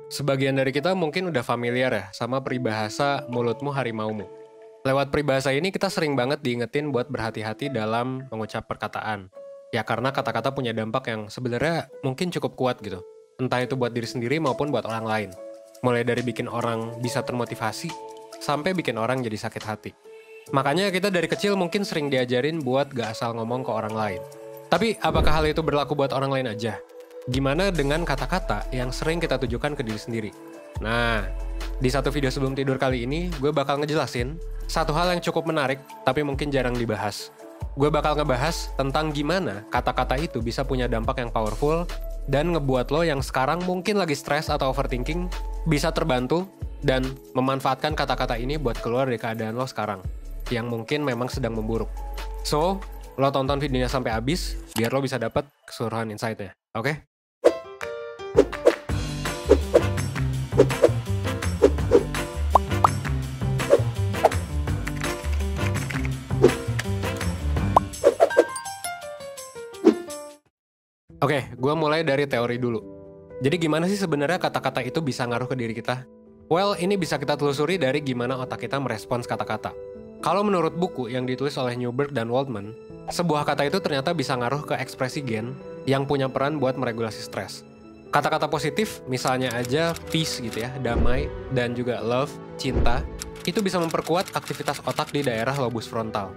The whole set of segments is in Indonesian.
Sebagian dari kita mungkin udah familiar ya sama peribahasa mulutmu harimaumu. Lewat peribahasa ini kita sering banget diingetin buat berhati-hati dalam mengucap perkataan. Ya karena kata-kata punya dampak yang sebenarnya mungkin cukup kuat gitu. Entah itu buat diri sendiri maupun buat orang lain. Mulai dari bikin orang bisa termotivasi, sampai bikin orang jadi sakit hati. Makanya kita dari kecil mungkin sering diajarin buat gak asal ngomong ke orang lain. Tapi apakah hal itu berlaku buat orang lain aja? Gimana dengan kata-kata yang sering kita tujukan ke diri sendiri? Nah, di satu video sebelum tidur kali ini, gue bakal ngejelasin satu hal yang cukup menarik, tapi mungkin jarang dibahas. Gue bakal ngebahas tentang gimana kata-kata itu bisa punya dampak yang powerful, dan ngebuat lo yang sekarang mungkin lagi stres atau overthinking, bisa terbantu dan memanfaatkan kata-kata ini buat keluar dari keadaan lo sekarang, yang mungkin memang sedang memburuk. So, lo tonton videonya sampai habis, biar lo bisa dapet keseluruhan insight-nya, oke? Oke, gue mulai dari teori dulu. Jadi gimana sih sebenarnya kata-kata itu bisa ngaruh ke diri kita? Well, ini bisa kita telusuri dari gimana otak kita merespons kata-kata. Kalau menurut buku yang ditulis oleh Newberg dan Waldman, sebuah kata itu ternyata bisa ngaruh ke ekspresi gen yang punya peran buat meregulasi stres. Kata-kata positif, misalnya aja peace gitu ya, damai, dan juga love, cinta, itu bisa memperkuat aktivitas otak di daerah lobus frontal.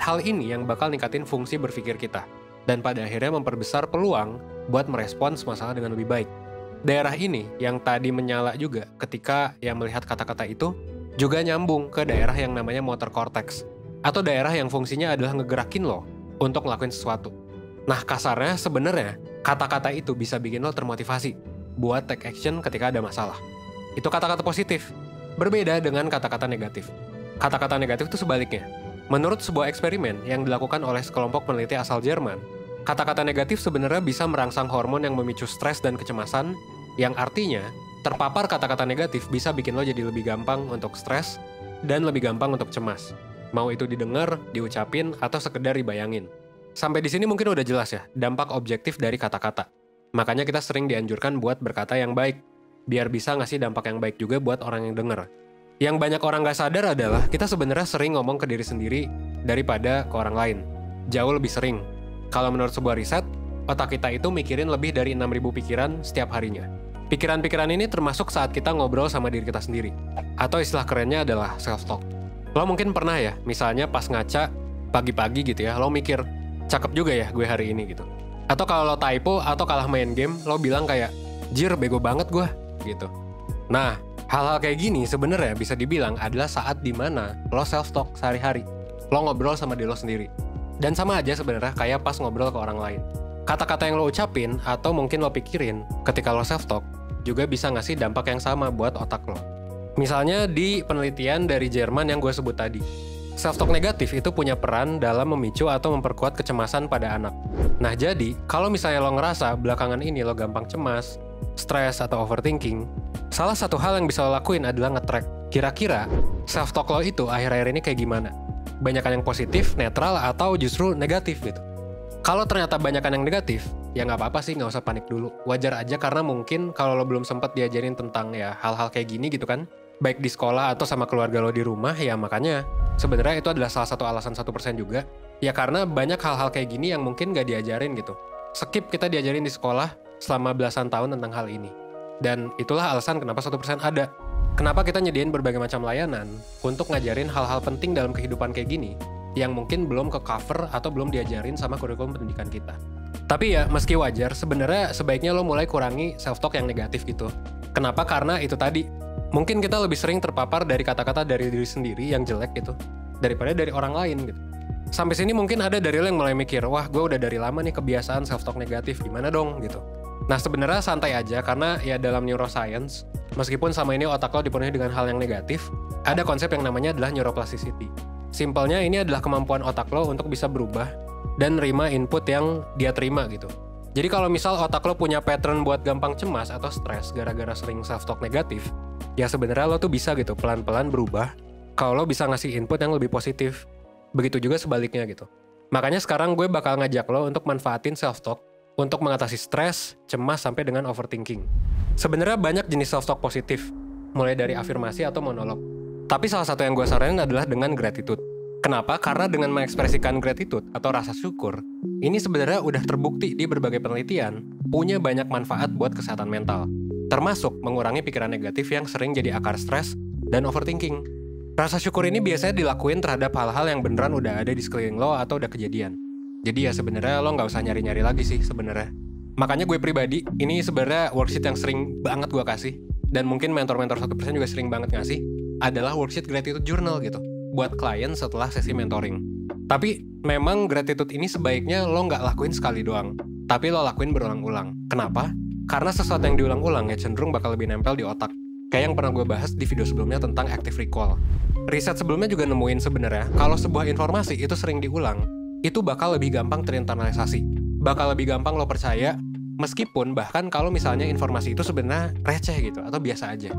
Hal ini yang bakal ningkatin fungsi berpikir kita, dan pada akhirnya memperbesar peluang buat merespons masalah dengan lebih baik. Daerah ini yang tadi menyala juga ketika yang melihat kata-kata itu, juga nyambung ke daerah yang namanya motor cortex, atau daerah yang fungsinya adalah ngegerakin lo untuk ngelakuin sesuatu. Nah kasarnya sebenarnya kata-kata itu bisa bikin lo termotivasi buat take action ketika ada masalah. Itu kata-kata positif, berbeda dengan kata-kata negatif. Kata-kata negatif itu sebaliknya. Menurut sebuah eksperimen yang dilakukan oleh sekelompok peneliti asal Jerman, kata-kata negatif sebenarnya bisa merangsang hormon yang memicu stres dan kecemasan, yang artinya terpapar kata-kata negatif bisa bikin lo jadi lebih gampang untuk stres dan lebih gampang untuk cemas. Mau itu didengar, diucapin, atau sekedar dibayangin. Sampai di sini mungkin udah jelas ya, dampak objektif dari kata-kata. Makanya kita sering dianjurkan buat berkata yang baik, biar bisa ngasih dampak yang baik juga buat orang yang denger. Yang banyak orang gak sadar adalah kita sebenarnya sering ngomong ke diri sendiri daripada ke orang lain. Jauh lebih sering. Kalau menurut sebuah riset, otak kita itu mikirin lebih dari 6.000 pikiran setiap harinya. Pikiran-pikiran ini termasuk saat kita ngobrol sama diri kita sendiri. Atau istilah kerennya adalah self-talk. Lo mungkin pernah ya, misalnya pas ngaca, pagi-pagi gitu ya, lo mikir, cakep juga ya gue hari ini gitu. Atau kalau lo typo atau kalah main game, lo bilang kayak, jir bego banget gue, gitu. Nah, hal-hal kayak gini sebenarnya bisa dibilang adalah saat dimana lo self-talk sehari-hari. Lo ngobrol sama diri lo sendiri. Dan sama aja sebenarnya kayak pas ngobrol ke orang lain. Kata-kata yang lo ucapin atau mungkin lo pikirin ketika lo self-talk juga bisa ngasih dampak yang sama buat otak lo. Misalnya di penelitian dari Jerman yang gue sebut tadi. Self-talk negatif itu punya peran dalam memicu atau memperkuat kecemasan pada anak. Nah jadi, kalau misalnya lo ngerasa belakangan ini lo gampang cemas, stres atau overthinking, salah satu hal yang bisa lo lakuin adalah nge-track. Kira-kira self-talk lo itu akhir-akhir ini kayak gimana? Banyakan yang positif, netral, atau justru negatif gitu. Kalau ternyata banyakan yang negatif, ya nggak apa-apa sih, nggak usah panik dulu. Wajar aja karena mungkin kalau lo belum sempat diajarin tentang ya hal-hal kayak gini gitu kan, baik di sekolah atau sama keluarga lo di rumah, ya makanya sebenarnya itu adalah salah satu alasan 1% juga. Ya karena banyak hal-hal kayak gini yang mungkin nggak diajarin gitu. Skip kita diajarin di sekolah selama belasan tahun tentang hal ini. Dan itulah alasan kenapa 1% ada. Kenapa kita nyediain berbagai macam layanan untuk ngajarin hal-hal penting dalam kehidupan kayak gini yang mungkin belum ke cover atau belum diajarin sama kurikulum pendidikan kita. Tapi ya, meski wajar, sebenarnya sebaiknya lo mulai kurangi self-talk yang negatif gitu. Kenapa? Karena itu tadi, mungkin kita lebih sering terpapar dari kata-kata dari diri sendiri yang jelek gitu, daripada dari orang lain gitu. Sampai sini mungkin ada dari lo yang mulai mikir, wah gue udah dari lama nih kebiasaan self-talk negatif, gimana dong gitu. Nah sebenarnya santai aja, karena ya dalam neuroscience, meskipun sama ini otak lo dipenuhi dengan hal yang negatif, ada konsep yang namanya adalah neuroplasticity. Simpelnya ini adalah kemampuan otak lo untuk bisa berubah dan nerima input yang dia terima gitu. Jadi kalau misal otak lo punya pattern buat gampang cemas atau stres gara-gara sering self-talk negatif, ya sebenarnya lo tuh bisa gitu pelan-pelan berubah kalau lo bisa ngasih input yang lebih positif. Begitu juga sebaliknya gitu. Makanya sekarang gue bakal ngajak lo untuk manfaatin self-talk untuk mengatasi stres, cemas, sampai dengan overthinking. Sebenarnya banyak jenis self-talk positif, mulai dari afirmasi atau monolog. Tapi salah satu yang gue saranin adalah dengan gratitude. Kenapa? Karena dengan mengekspresikan gratitude atau rasa syukur, ini sebenarnya udah terbukti di berbagai penelitian, punya banyak manfaat buat kesehatan mental. Termasuk mengurangi pikiran negatif yang sering jadi akar stres dan overthinking. Rasa syukur ini biasanya dilakuin terhadap hal-hal yang beneran udah ada di sekeliling lo atau udah kejadian. Jadi ya sebenarnya lo nggak usah nyari-nyari lagi sih sebenarnya. Makanya gue pribadi, ini sebenarnya worksheet yang sering banget gue kasih, dan mungkin mentor-mentor 1% juga sering banget ngasih, adalah worksheet gratitude journal gitu, buat klien setelah sesi mentoring. Tapi memang gratitude ini sebaiknya lo nggak lakuin sekali doang, tapi lo lakuin berulang-ulang. Kenapa? Karena sesuatu yang diulang-ulang ya cenderung bakal lebih nempel di otak. Kayak yang pernah gue bahas di video sebelumnya tentang active recall. Riset sebelumnya juga nemuin sebenarnya kalau sebuah informasi itu sering diulang, itu bakal lebih gampang terinternalisasi. Bakal lebih gampang lo percaya, meskipun bahkan kalau misalnya informasi itu sebenarnya receh gitu, atau biasa aja.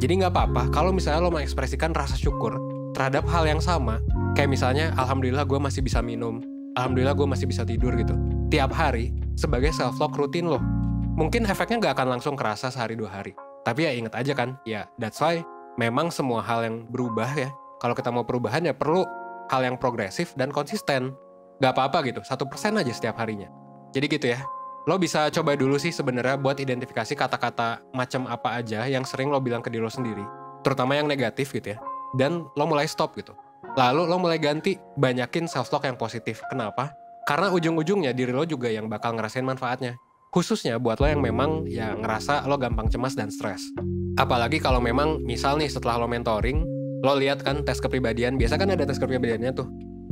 Jadi nggak apa-apa kalau misalnya lo mengekspresikan rasa syukur terhadap hal yang sama, kayak misalnya, alhamdulillah gue masih bisa minum, alhamdulillah gue masih bisa tidur gitu, tiap hari sebagai self-talk rutin lo. Mungkin efeknya nggak akan langsung kerasa sehari 2 hari. Tapi ya inget aja kan, ya that's why memang semua hal yang berubah ya, kalau kita mau perubahan ya perlu hal yang progresif dan konsisten. Gak apa-apa gitu, 1% aja setiap harinya. Jadi gitu ya, lo bisa coba dulu sih sebenarnya buat identifikasi kata-kata macam apa aja yang sering lo bilang ke diri lo sendiri, terutama yang negatif gitu ya, dan lo mulai stop gitu. Lalu lo mulai ganti, banyakin self-talk yang positif. Kenapa? Karena ujung-ujungnya diri lo juga yang bakal ngerasain manfaatnya. Khususnya buat lo yang memang ya ngerasa lo gampang cemas dan stres. Apalagi kalau memang misal nih setelah lo mentoring, lo lihat kan tes kepribadian, biasa kan ada tes kepribadiannya tuh.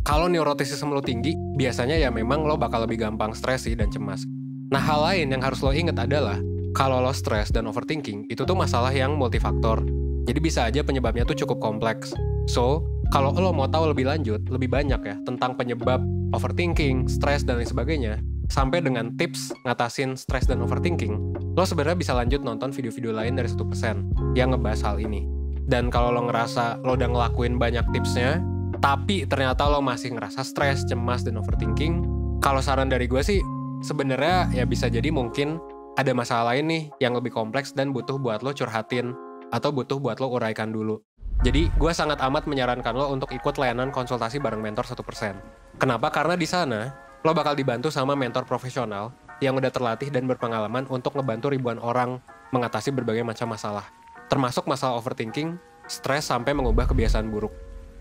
Kalau neuroticism lo tinggi, biasanya ya memang lo bakal lebih gampang stres sih dan cemas. Nah hal lain yang harus lo inget adalah, kalau lo stres dan overthinking, itu tuh masalah yang multifaktor. Jadi bisa aja penyebabnya tuh cukup kompleks. So, kalau lo mau tahu lebih lanjut, lebih banyak ya, tentang penyebab overthinking, stres, dan lain sebagainya, sampai dengan tips ngatasin stres dan overthinking, lo sebenarnya bisa lanjut nonton video-video lain dari 1% yang ngebahas hal ini. Dan kalau lo ngerasa lo udah ngelakuin banyak tipsnya, tapi ternyata lo masih ngerasa stres, cemas, dan overthinking, kalau saran dari gue sih, sebenarnya ya bisa jadi mungkin ada masalah lain nih yang lebih kompleks dan butuh buat lo curhatin, atau butuh buat lo uraikan dulu. Jadi gue sangat amat menyarankan lo untuk ikut layanan konsultasi bareng mentor 1%. Kenapa? Karena di sana, lo bakal dibantu sama mentor profesional yang udah terlatih dan berpengalaman untuk ngebantu ribuan orang mengatasi berbagai macam masalah, termasuk masalah overthinking, stres, sampai mengubah kebiasaan buruk.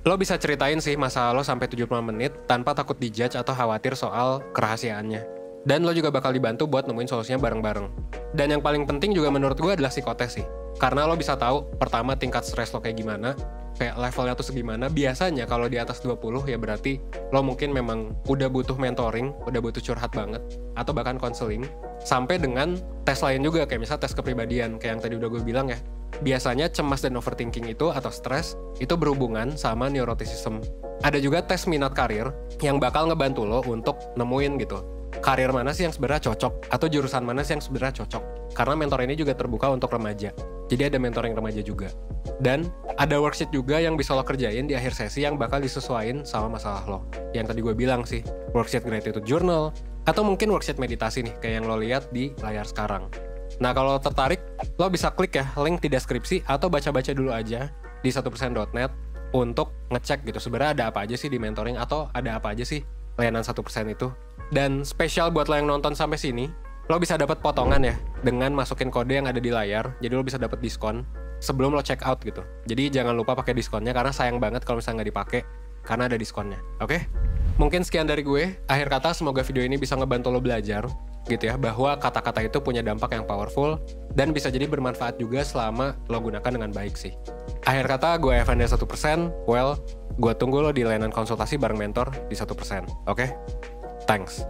Lo bisa ceritain sih masalah lo sampai 75 menit tanpa takut dijudge atau khawatir soal kerahasiaannya. Dan lo juga bakal dibantu buat nemuin solusinya bareng-bareng. Dan yang paling penting juga menurut gue adalah psikotes sih. Karena lo bisa tahu, pertama tingkat stres lo kayak gimana, kayak levelnya tuh segimana. Biasanya kalau di atas 20 ya berarti lo mungkin memang udah butuh mentoring, udah butuh curhat banget, atau bahkan konseling. Sampai dengan tes lain juga, kayak misalnya tes kepribadian, kayak yang tadi udah gue bilang ya. Biasanya cemas dan overthinking itu atau stres itu berhubungan sama neuroticism. Ada juga tes minat karir yang bakal ngebantu lo untuk nemuin gitu, karir mana sih yang sebenarnya cocok, atau jurusan mana sih yang sebenarnya cocok. Karena mentor ini juga terbuka untuk remaja. Jadi ada mentoring remaja juga. Dan ada worksheet juga yang bisa lo kerjain di akhir sesi yang bakal disesuaiin sama masalah lo. Yang tadi gue bilang sih, worksheet gratitude journal, atau mungkin worksheet meditasi nih, kayak yang lo lihat di layar sekarang. Nah kalau tertarik, lo bisa klik ya link di deskripsi atau baca-baca dulu aja di 1%.net untuk ngecek gitu sebenarnya ada apa aja sih di mentoring, atau ada apa aja sih layanan 1% itu. Dan spesial buat lo yang nonton sampai sini, lo bisa dapat potongan ya dengan masukin kode yang ada di layar, jadi lo bisa dapat diskon sebelum lo check out gitu. Jadi jangan lupa pakai diskonnya karena sayang banget kalau misalnya nggak dipakai karena ada diskonnya. Oke? Mungkin sekian dari gue. Akhir kata, semoga video ini bisa ngebantu lo belajar gitu ya, bahwa kata-kata itu punya dampak yang powerful dan bisa jadi bermanfaat juga selama lo gunakan dengan baik sih. Akhir kata, gue Evan dari 1%. Well, gue tunggu lo di layanan konsultasi bareng mentor di 1%. Oke? Thanks.